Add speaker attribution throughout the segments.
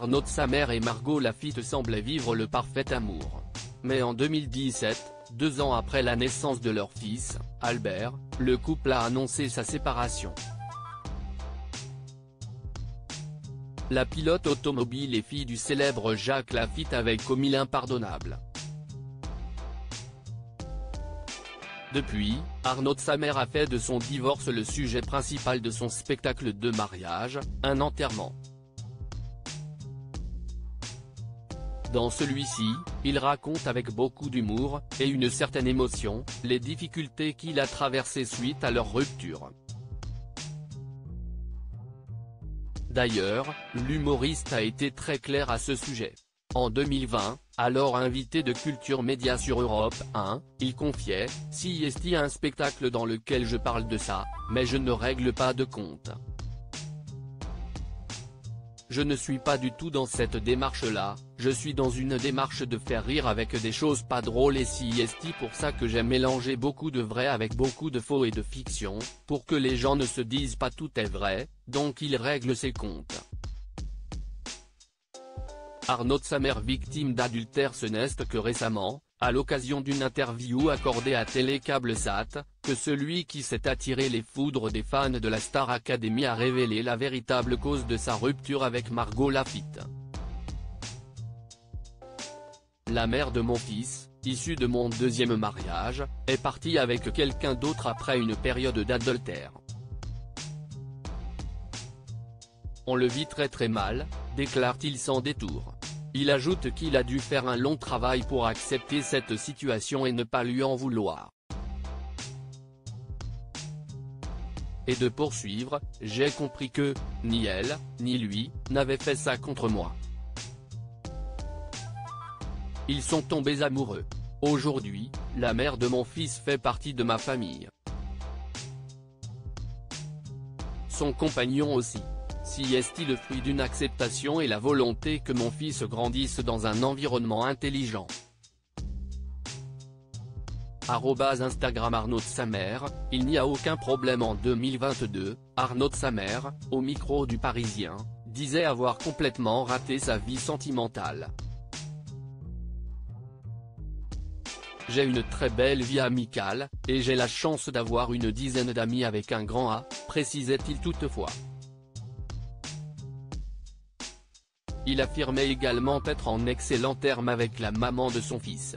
Speaker 1: Arnaud de Samer et Margot Laffitte semblaient vivre le parfait amour. Mais en 2017, 2 ans après la naissance de leur fils, Albert, le couple a annoncé sa séparation. La pilote automobile et fille du célèbre Jacques Laffitte avait commis l'impardonnable. Depuis, Arnaud de Samer a fait de son divorce le sujet principal de son spectacle de mariage, un enterrement. Dans celui-ci, il raconte avec beaucoup d'humour, et une certaine émotion, les difficultés qu'il a traversées suite à leur rupture. D'ailleurs, l'humoriste a été très clair à ce sujet. En 2020, alors invité de Culture Média sur Europe 1, il confiait « Si est un spectacle dans lequel je parle de ça, mais je ne règle pas de compte. Je ne suis pas du tout dans cette démarche-là, je suis dans une démarche de faire rire avec des choses pas drôles et si est pour ça que j'ai mélangé beaucoup de vrai avec beaucoup de faux et de fiction, pour que les gens ne se disent pas tout est vrai, donc il règle ses comptes. » Arnaud de Samer, victime d'adultère, ce n'est que récemment, à l'occasion d'une interview accordée à Télécable-Sat, que celui qui s'est attiré les foudres des fans de la Star Academy a révélé la véritable cause de sa rupture avec Margot Laffitte. La mère de mon fils, issue de mon 2e mariage, est partie avec quelqu'un d'autre après une période d'adultère. On le vit très mal, déclare-t-il sans détour. Il ajoute qu'il a dû faire un long travail pour accepter cette situation et ne pas lui en vouloir. Et de poursuivre, j'ai compris que, ni elle, ni lui, n'avaient fait ça contre moi. Ils sont tombés amoureux. Aujourd'hui, la mère de mon fils fait partie de ma famille. Son compagnon aussi. Si est-il le fruit d'une acceptation et la volonté que mon fils grandisse dans un environnement intelligent. @Instagram Arnaud de Samer, il n'y a aucun problème. En 2022, Arnaud de Samer, au micro du Parisien, disait avoir complètement raté sa vie sentimentale. J'ai une très belle vie amicale, et j'ai la chance d'avoir une dizaine d'amis avec un grand A, précisait-il toutefois. Il affirmait également être en excellent terme avec la maman de son fils.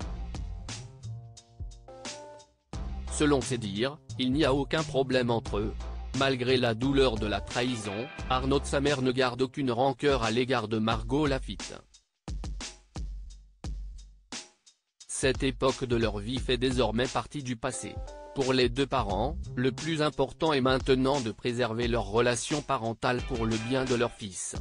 Speaker 1: Selon ses dires, il n'y a aucun problème entre eux. Malgré la douleur de la trahison, Arnaud de Samer ne garde aucune rancœur à l'égard de Margot Laffitte. Cette époque de leur vie fait désormais partie du passé. Pour les deux parents, le plus important est maintenant de préserver leur relation parentale pour le bien de leur fils.